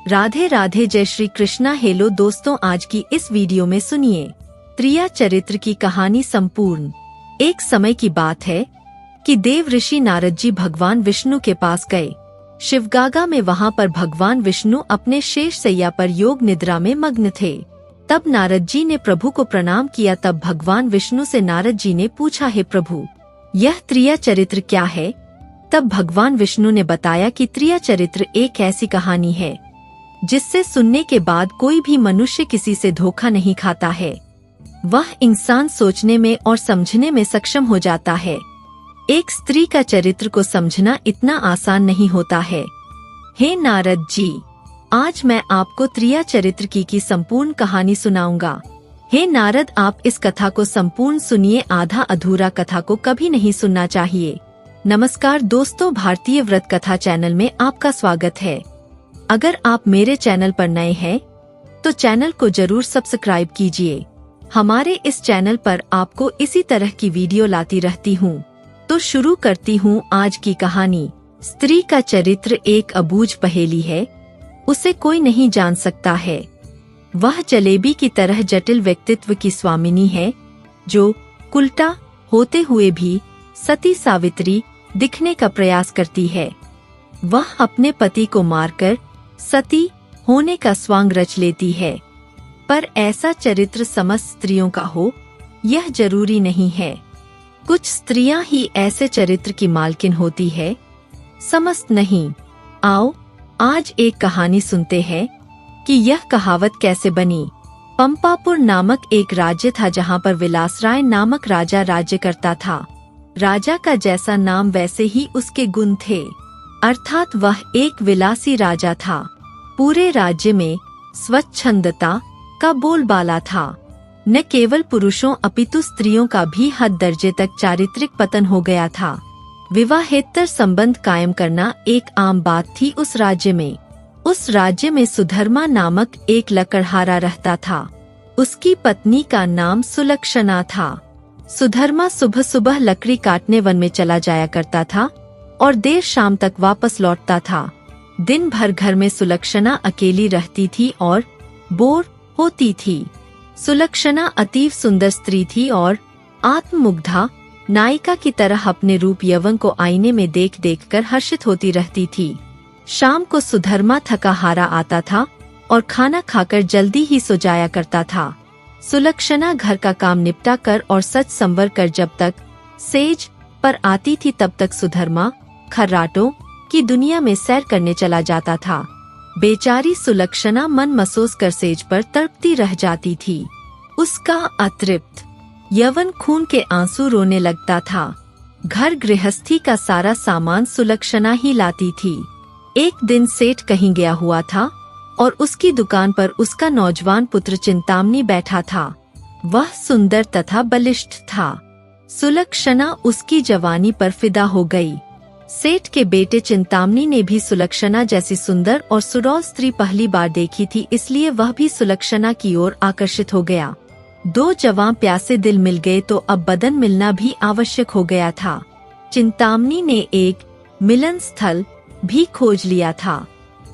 राधे राधे, जय श्री कृष्णा। हेलो दोस्तों, आज की इस वीडियो में सुनिए त्रिया चरित्र की कहानी संपूर्ण। एक समय की बात है कि देव ऋषि नारद जी भगवान विष्णु के पास गए। शिवगागा में वहां पर भगवान विष्णु अपने शेष सैया पर योग निद्रा में मग्न थे। तब नारद जी ने प्रभु को प्रणाम किया। तब भगवान विष्णु से नारद जी ने पूछा, हे प्रभु, यह त्रिया चरित्र क्या है? तब भगवान विष्णु ने बताया कि त्रिया चरित्र एक ऐसी कहानी है जिससे सुनने के बाद कोई भी मनुष्य किसी से धोखा नहीं खाता है। वह इंसान सोचने में और समझने में सक्षम हो जाता है। एक स्त्री का चरित्र को समझना इतना आसान नहीं होता है। हे नारद जी, आज मैं आपको त्रिया चरित्र की संपूर्ण कहानी सुनाऊंगा। हे नारद, आप इस कथा को संपूर्ण सुनिए, आधा अधूरा कथा को कभी नहीं सुनना चाहिए। नमस्कार दोस्तों, भारतीय व्रत कथा चैनल में आपका स्वागत है। अगर आप मेरे चैनल पर नए हैं तो चैनल को जरूर सब्सक्राइब कीजिए। हमारे इस चैनल पर आपको इसी तरह की वीडियो लाती रहती हूँ। तो शुरू करती हूँ आज की कहानी। स्त्री का चरित्र एक अबूझ पहेली है, उसे कोई नहीं जान सकता है। वह जलेबी की तरह जटिल व्यक्तित्व की स्वामिनी है, जो उल्टा होते हुए भी सती सावित्री दिखने का प्रयास करती है। वह अपने पति को मारकर सती होने का स्वांग रच लेती है, पर ऐसा चरित्र समस्त स्त्रियों का हो यह जरूरी नहीं है। कुछ स्त्रियां ही ऐसे चरित्र की मालकिन होती है, समस्त नहीं। आओ आज एक कहानी सुनते हैं कि यह कहावत कैसे बनी। पंपापुर नामक एक राज्य था जहां पर विलासराय नामक राजा राज्य करता था। राजा का जैसा नाम वैसे ही उसके गुण थे, अर्थात वह एक विलासी राजा था। पूरे राज्य में स्वच्छंदता का बोलबाला था। न केवल पुरुषों अपितु स्त्रियों का भी हद दर्जे तक चारित्रिक पतन हो गया था। विवाहेतर संबंध कायम करना एक आम बात थी उस राज्य में। उस राज्य में सुधर्मा नामक एक लकड़हारा रहता था। उसकी पत्नी का नाम सुलक्षणा था। सुधर्मा सुबह सुबह लकड़ी काटने वन में चला जाया करता था और देर शाम तक वापस लौटता था। दिन भर घर में सुलक्षणा अकेली रहती थी और बोर होती थी। सुलक्षणा अतीव सुंदर स्त्री थी और आत्ममुग्धा नायिका की तरह अपने रूप यौवन को आईने में देख देख कर हर्षित होती रहती थी। शाम को सुधर्मा थका हारा आता था और खाना खाकर जल्दी ही सो जाया करता था। सुलक्षणा घर का काम निपटा कर और सच संवर कर जब तक सेज पर आती थी तब तक सुधर्मा खर्राटों की दुनिया में सैर करने चला जाता था। बेचारी सुलक्षणा मन मसोस कर सेज पर तड़पती रह जाती थी। उसका अतृप्त यौवन खून के आंसू रोने लगता था। घर गृहस्थी का सारा सामान सुलक्षणा ही लाती थी। एक दिन सेठ कहीं गया हुआ था और उसकी दुकान पर उसका नौजवान पुत्र चिंतामणी बैठा था। वह सुंदर तथा बलिष्ठ था। सुलक्षणा उसकी जवानी पर फिदा हो गई। सेठ के बेटे चिंतामणी ने भी सुलक्षणा जैसी सुंदर और सुडौल स्त्री पहली बार देखी थी, इसलिए वह भी सुलक्षणा की ओर आकर्षित हो गया। दो जवां प्यासे दिल मिल गए तो अब बदन मिलना भी आवश्यक हो गया था। चिंतामणी ने एक मिलन स्थल भी खोज लिया था।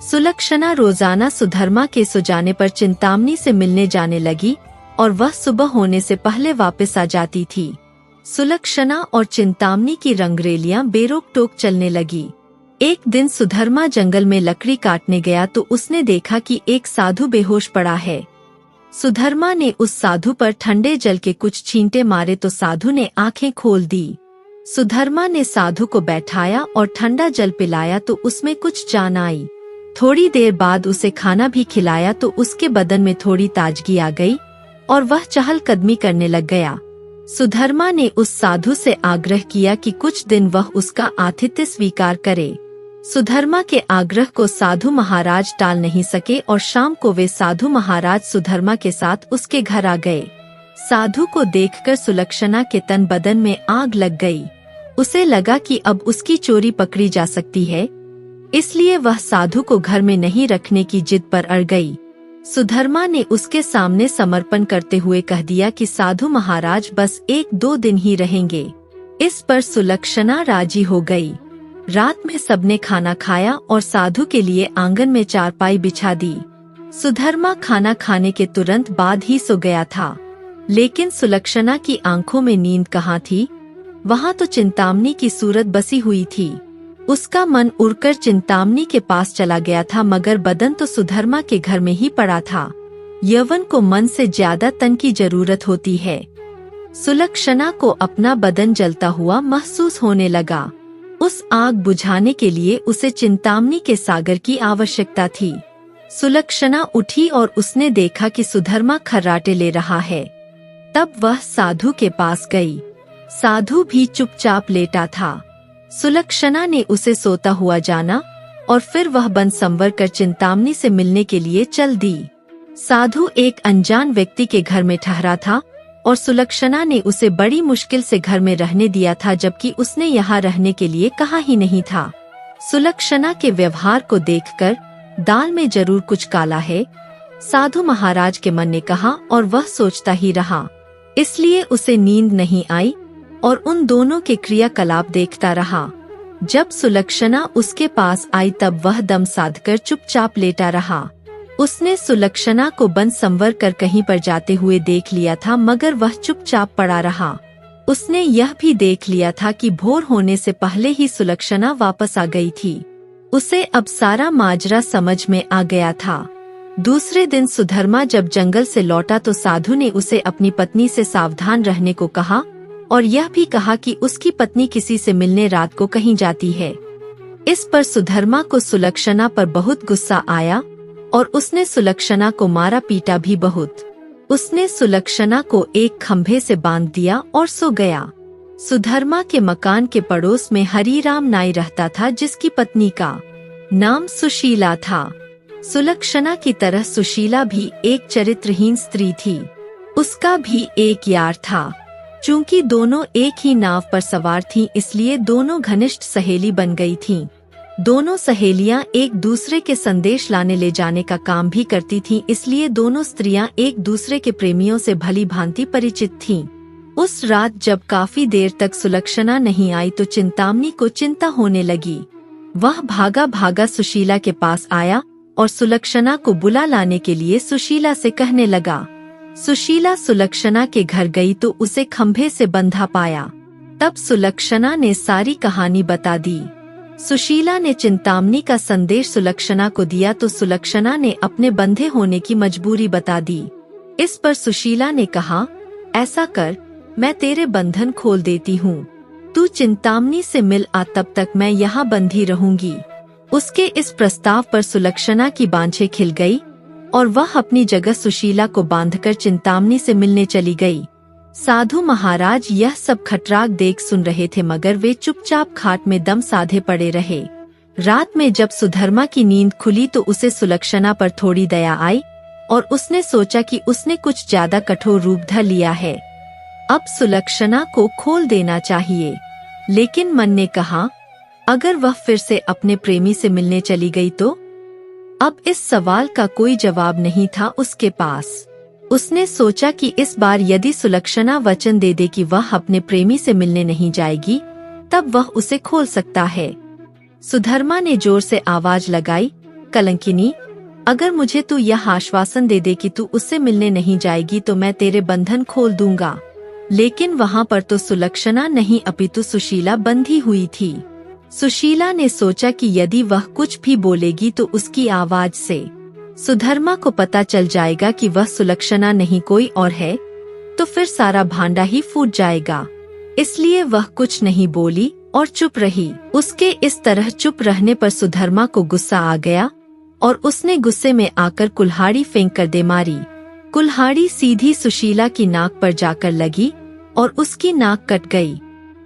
सुलक्षणा रोजाना सुधर्मा के सो जाने पर चिंतामणी से मिलने जाने लगी और वह सुबह होने से पहले वापस आ जाती थी। सुलक्षणा और चिंतामणी की रंगरेलियां बेरोक टोक चलने लगी। एक दिन सुधर्मा जंगल में लकड़ी काटने गया तो उसने देखा कि एक साधु बेहोश पड़ा है। सुधर्मा ने उस साधु पर ठंडे जल के कुछ छींटे मारे तो साधु ने आंखें खोल दी। सुधर्मा ने साधु को बैठाया और ठंडा जल पिलाया तो उसमें कुछ जान आई। थोड़ी देर बाद उसे खाना भी खिलाया तो उसके बदन में थोड़ी ताजगी आ गई और वह चहलकदमी करने लग गया। सुधर्मा ने उस साधु से आग्रह किया कि कुछ दिन वह उसका आतिथ्य स्वीकार करे। सुधर्मा के आग्रह को साधु महाराज टाल नहीं सके और शाम को वे साधु महाराज सुधर्मा के साथ उसके घर आ गए। साधु को देखकर सुलक्षणा के तन बदन में आग लग गई। उसे लगा कि अब उसकी चोरी पकड़ी जा सकती है, इसलिए वह साधु को घर में नहीं रखने की जिद पर अड़ गई। सुधर्मा ने उसके सामने समर्पण करते हुए कह दिया कि साधु महाराज बस 1-2 दिन ही रहेंगे। इस पर सुलक्षणा राजी हो गई। रात में सबने खाना खाया और साधु के लिए आंगन में चारपाई बिछा दी। सुधर्मा खाना खाने के तुरंत बाद ही सो गया था, लेकिन सुलक्षणा की आंखों में नींद कहाँ थी। वहाँ तो चिंतामणी की सूरत बसी हुई थी। उसका मन उड़कर चिंतामणी के पास चला गया था, मगर बदन तो सुधर्मा के घर में ही पड़ा था। यौवन को मन से ज्यादा तन की जरूरत होती है। सुलक्षणा को अपना बदन जलता हुआ महसूस होने लगा। उस आग बुझाने के लिए उसे चिंतामणी के सागर की आवश्यकता थी। सुलक्षणा उठी और उसने देखा कि सुधर्मा खर्राटे ले रहा है। तब वह साधु के पास गई। साधु भी चुपचाप लेटा था। सुलक्षणा ने उसे सोता हुआ जाना और फिर वह बन संवर कर चिंतामणी से मिलने के लिए चल दी। साधु एक अनजान व्यक्ति के घर में ठहरा था और सुलक्षणा ने उसे बड़ी मुश्किल से घर में रहने दिया था, जबकि उसने यहाँ रहने के लिए कहा ही नहीं था। सुलक्षणा के व्यवहार को देखकर दाल में जरूर कुछ काला है, साधु महाराज के मन ने कहा, और वह सोचता ही रहा। इसलिए उसे नींद नहीं आई और उन दोनों के क्रियाकलाप देखता रहा। जब सुलक्षणा उसके पास आई तब वह दम साधकर चुपचाप लेटा रहा। उसने सुलक्षणा को बन संवर कर कहीं पर जाते हुए देख लिया था, मगर वह चुपचाप पड़ा रहा। उसने यह भी देख लिया था कि भोर होने से पहले ही सुलक्षणा वापस आ गई थी। उसे अब सारा माजरा समझ में आ गया था। दूसरे दिन सुधर्मा जब जंगल से लौटा तो साधु ने उसे अपनी पत्नी से सावधान रहने को कहा और यह भी कहा कि उसकी पत्नी किसी से मिलने रात को कहीं जाती है। इस पर सुधर्मा को सुलक्षणा पर बहुत गुस्सा आया और उसने सुलक्षणा को मारा पीटा भी बहुत। उसने सुलक्षणा को एक खंभे से बांध दिया और सो गया। सुधर्मा के मकान के पड़ोस में हरिराम नाई रहता था, जिसकी पत्नी का नाम सुशीला था। सुलक्षणा की तरह सुशीला भी एक चरित्रहीन स्त्री थी। उसका भी एक यार था। चूंकि दोनों एक ही नाव पर सवार थीं, इसलिए दोनों घनिष्ठ सहेली बन गई थीं। दोनों सहेलियां एक दूसरे के संदेश लाने ले जाने का काम भी करती थीं, इसलिए दोनों स्त्रियां एक दूसरे के प्रेमियों से भली भांति परिचित थीं। उस रात जब काफी देर तक सुलक्षणा नहीं आई तो चिंतामणी को चिंता होने लगी। वह भागा भागा सुशीला के पास आया और सुलक्षणा को बुला लाने के लिए सुशीला से कहने लगा। सुशीला सुलक्षणा के घर गई तो उसे खंभे से बंधा पाया। तब सुलक्षणा ने सारी कहानी बता दी। सुशीला ने चिंतामणी का संदेश सुलक्षणा को दिया तो सुलक्षणा ने अपने बंधे होने की मजबूरी बता दी। इस पर सुशीला ने कहा, ऐसा कर, मैं तेरे बंधन खोल देती हूँ। तू चिंतामणी से मिल आ, तब तक मैं यहाँ बंधी रहूंगी। उसके इस प्रस्ताव पर सुलक्षणा की बांछें खिल गई और वह अपनी जगह सुशीला को बांधकर चिंतामणी से मिलने चली गई। साधु महाराज यह सब खटराग देख सुन रहे थे, मगर वे चुपचाप खाट में दम साधे पड़े रहे। रात में जब सुधर्मा की नींद खुली तो उसे सुलक्षणा पर थोड़ी दया आई और उसने सोचा कि उसने कुछ ज्यादा कठोर रूप धर लिया है। अब सुलक्षणा को खोल देना चाहिए। लेकिन मन ने कहा, अगर वह फिर से अपने प्रेमी से मिलने चली गई तो? अब इस सवाल का कोई जवाब नहीं था उसके पास। उसने सोचा कि इस बार यदि सुलक्षणा वचन दे दे कि वह अपने प्रेमी से मिलने नहीं जाएगी, तब वह उसे खोल सकता है। सुधर्मा ने जोर से आवाज लगाई, कलंकिनी, अगर मुझे तू यह आश्वासन दे दे कि तू उससे मिलने नहीं जाएगी तो मैं तेरे बंधन खोल दूंगा। लेकिन वहाँ पर तो सुलक्षणा नहीं अपितु सुशीला बंधी हुई थी। सुशीला ने सोचा कि यदि वह कुछ भी बोलेगी तो उसकी आवाज से सुधर्मा को पता चल जाएगा कि वह सुलक्षणा नहीं कोई और है, तो फिर सारा भांडा ही फूट जाएगा। इसलिए वह कुछ नहीं बोली और चुप रही। उसके इस तरह चुप रहने पर सुधर्मा को गुस्सा आ गया और उसने गुस्से में आकर कुल्हाड़ी फेंक कर दे मारी। कुल्हाड़ी सीधी सुशीला की नाक पर जाकर लगी और उसकी नाक कट गई।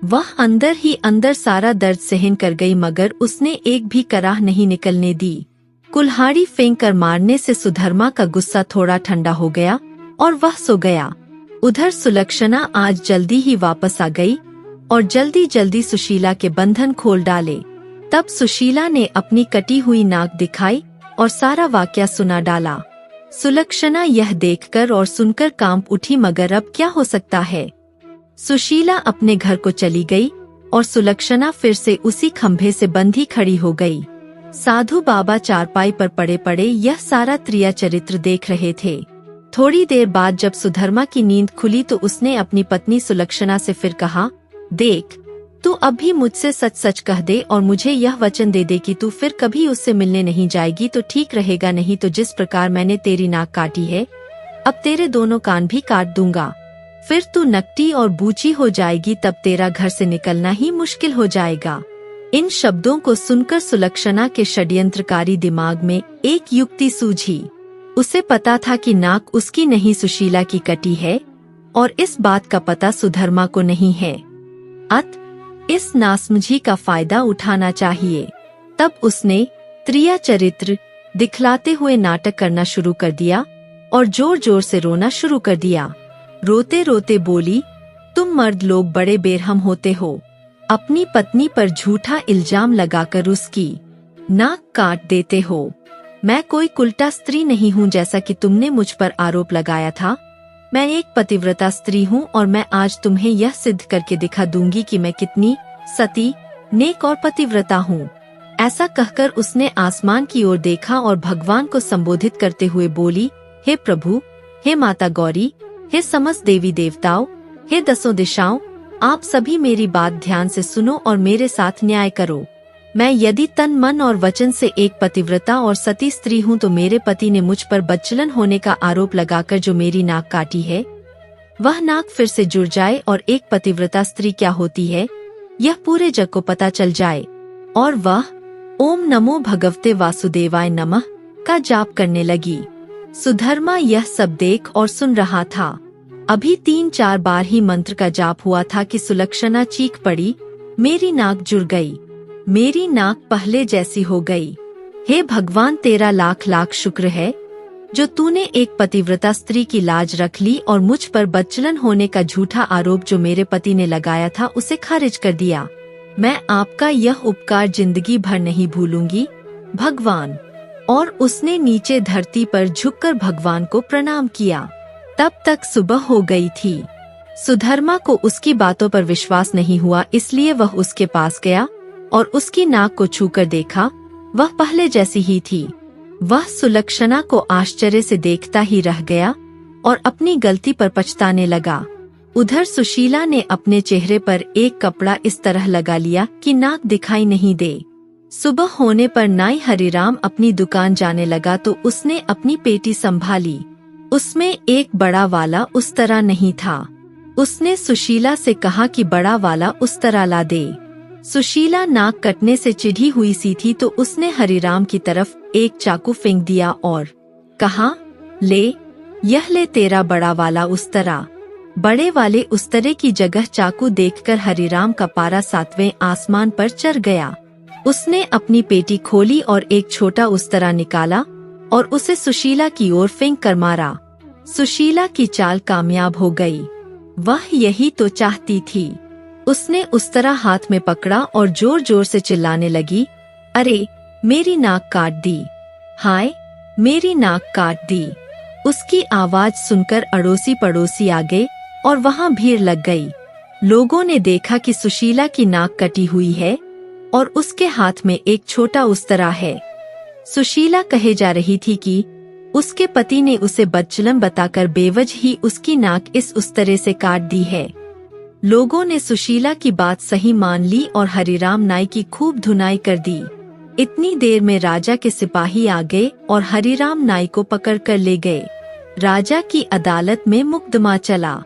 वह अंदर ही अंदर सारा दर्द सहन कर गई, मगर उसने एक भी कराह नहीं निकलने दी। कुल्हाड़ी फेंक कर मारने से सुधर्मा का गुस्सा थोड़ा ठंडा हो गया और वह सो गया। उधर सुलक्षणा आज जल्दी ही वापस आ गई और जल्दी जल्दी सुशीला के बंधन खोल डाले। तब सुशीला ने अपनी कटी हुई नाक दिखाई और सारा वाकया सुना डाला। सुलक्षणा यह देखकर और सुनकर कांप उठी, मगर अब क्या हो सकता है। सुशीला अपने घर को चली गई और सुलक्षणा फिर से उसी खंभे से बंधी खड़ी हो गई। साधु बाबा चारपाई पर पड़े पड़े यह सारा त्रिया चरित्र देख रहे थे। थोड़ी देर बाद जब सुधर्मा की नींद खुली तो उसने अपनी पत्नी सुलक्षणा से फिर कहा, देख, तू अब भी मुझसे सच सच कह दे और मुझे यह वचन दे दे कि तू फिर कभी उससे मिलने नहीं जाएगी तो ठीक रहेगा, नहीं तो जिस प्रकार मैंने तेरी नाक काटी है अब तेरे दोनों कान भी काट दूंगा। फिर तू नकटी और बूची हो जाएगी, तब तेरा घर से निकलना ही मुश्किल हो जाएगा। इन शब्दों को सुनकर सुलक्षणा के षड्यंत्रकारी दिमाग में एक युक्ति सूझी। उसे पता था कि नाक उसकी नहीं सुशीला की कटी है और इस बात का पता सुधर्मा को नहीं है। इस नासमझी का फायदा उठाना चाहिए। तब उसने त्रिया चरित्र दिखलाते हुए नाटक करना शुरू कर दिया और जोर जोर से रोना शुरू कर दिया। रोते रोते बोली, तुम मर्द लोग बड़े बेरहम होते हो। अपनी पत्नी पर झूठा इल्जाम लगाकर उसकी नाक काट देते हो। मैं कोई कुलटा स्त्री नहीं हूँ जैसा कि तुमने मुझ पर आरोप लगाया था। मैं एक पतिव्रता स्त्री हूँ और मैं आज तुम्हें यह सिद्ध करके दिखा दूंगी कि मैं कितनी सती, नेक और पतिव्रता हूँ। ऐसा कहकर उसने आसमान की ओर देखा और भगवान को संबोधित करते हुए बोली, हे प्रभु, हे माता गौरी, हे समस्त देवी देवताओं, हे दसों दिशाओं, आप सभी मेरी बात ध्यान से सुनो और मेरे साथ न्याय करो। मैं यदि तन मन और वचन से एक पतिव्रता और सती स्त्री हूँ तो मेरे पति ने मुझ पर बच्चलन होने का आरोप लगाकर जो मेरी नाक काटी है वह नाक फिर से जुड़ जाए और एक पतिव्रता स्त्री क्या होती है यह पूरे जग को पता चल जाए और वह ओम नमो भगवते वासुदेवाय नमः का जाप करने लगी। सुधर्मा यह सब देख और सुन रहा था। अभी 3-4 बार ही मंत्र का जाप हुआ था कि सुलक्षणा चीख पड़ी, मेरी नाक जुड़ गई, मेरी नाक पहले जैसी हो गई। हे भगवान, तेरा लाख लाख शुक्र है जो तूने एक पतिव्रता स्त्री की लाज रख ली और मुझ पर बच्चलन होने का झूठा आरोप जो मेरे पति ने लगाया था उसे खारिज कर दिया। मैं आपका यह उपकार जिंदगी भर नहीं भूलूंगी भगवान। और उसने नीचे धरती पर झुककर भगवान को प्रणाम किया। तब तक सुबह हो गई थी। सुधर्मा को उसकी बातों पर विश्वास नहीं हुआ, इसलिए वह उसके पास गया और उसकी नाक को छूकर देखा, वह पहले जैसी ही थी। वह सुलक्षणा को आश्चर्य से देखता ही रह गया और अपनी गलती पर पछताने लगा। उधर सुशीला ने अपने चेहरे पर एक कपड़ा इस तरह लगा लिया कि नाक दिखाई नहीं दे। सुबह होने पर नाई हरिराम अपनी दुकान जाने लगा तो उसने अपनी पेटी संभाली। उसमें एक बड़ा वाला उस तरह नहीं था। उसने सुशीला से कहा कि बड़ा वाला उस तरह ला दे। सुशीला नाक कटने से चिढ़ी हुई सी थी तो उसने हरिराम की तरफ एक चाकू फेंक दिया और कहा, ले, यह ले तेरा बड़ा वाला उस तरह। बड़े वाले उस तरह की जगह चाकू देखकर हरिराम का पारा 7वें आसमान पर चढ़ गया। उसने अपनी पेटी खोली और एक छोटा उस तरह निकाला और उसे सुशीला की ओर फेंक कर मारा। सुशीला की चाल कामयाब हो गई। वह यही तो चाहती थी। उसने उस तरह हाथ में पकड़ा और जोर जोर से चिल्लाने लगी, अरे मेरी नाक काट दी, हाय मेरी नाक काट दी। उसकी आवाज सुनकर अड़ोसी पड़ोसी आ गए और वहाँ भीड़ लग गई। लोगों ने देखा कि सुशीला की नाक कटी हुई है और उसके हाथ में एक छोटा उस्तरा है। सुशीला कहे जा रही थी कि उसके पति ने उसे बच्चलन बताकर बेवजह ही उसकी नाक इस उस्तरे से काट दी है। लोगों ने सुशीला की बात सही मान ली और हरिराम नाई की खूब धुनाई कर दी। इतनी देर में राजा के सिपाही आ गए और हरिराम नाई को पकड़कर ले गए। राजा की अदालत में मुकदमा चला।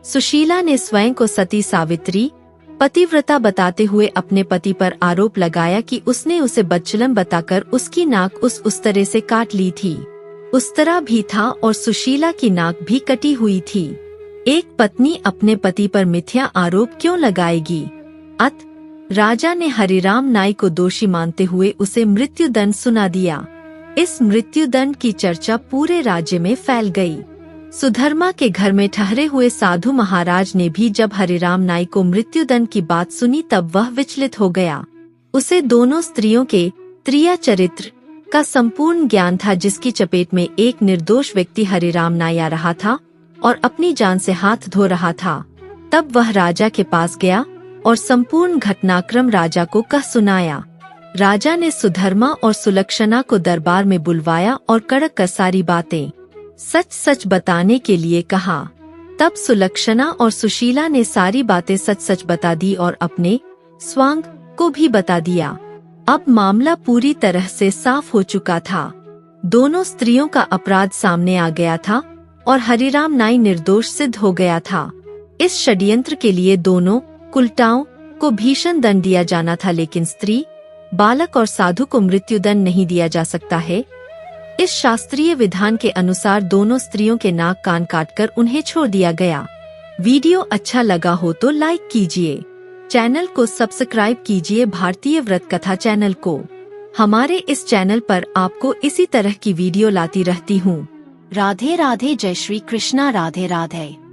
सुशीला ने स्वयं को सती सावित्री पतिव्रता बताते हुए अपने पति पर आरोप लगाया कि उसने उसे बच्चलन बताकर उसकी नाक उस उस्तरे से काट ली थी। उस्तरा भी था और सुशीला की नाक भी कटी हुई थी। एक पत्नी अपने पति पर मिथ्या आरोप क्यों लगाएगी? राजा ने हरिराम नाई को दोषी मानते हुए उसे मृत्युदंड सुना दिया। इस मृत्युदंड की चर्चा पूरे राज्य में फैल गई। सुधर्मा के घर में ठहरे हुए साधु महाराज ने भी जब हरिराम नाई को मृत्युदंड की बात सुनी तब वह विचलित हो गया। उसे दोनों स्त्रियों के त्रिया चरित्र का संपूर्ण ज्ञान था, जिसकी चपेट में एक निर्दोष व्यक्ति हरिराम नाई आ रहा था और अपनी जान से हाथ धो रहा था। तब वह राजा के पास गया और संपूर्ण घटनाक्रम राजा को कह सुनाया। राजा ने सुधर्मा और सुलक्षणा को दरबार में बुलवाया और कड़क सारी बातें सच सच बताने के लिए कहा। तब सुलक्षणा और सुशीला ने सारी बातें सच सच बता दी और अपने स्वांग को भी बता दिया। अब मामला पूरी तरह से साफ हो चुका था। दोनों स्त्रियों का अपराध सामने आ गया था और हरिराम नाई निर्दोष सिद्ध हो गया था। इस षड्यंत्र के लिए दोनों कुलटाओं को भीषण दंड दिया जाना था, लेकिन स्त्री, बालक और साधु को मृत्युदंड नहीं दिया जा सकता है। इस शास्त्रीय विधान के अनुसार दोनों स्त्रियों के नाक कान काटकर उन्हें छोड़ दिया गया। वीडियो अच्छा लगा हो तो लाइक कीजिए, चैनल को सब्सक्राइब कीजिए भारतीय व्रत कथा चैनल को। हमारे इस चैनल पर आपको इसी तरह की वीडियो लाती रहती हूँ। राधे राधे। जय श्री कृष्णा। राधे राधे।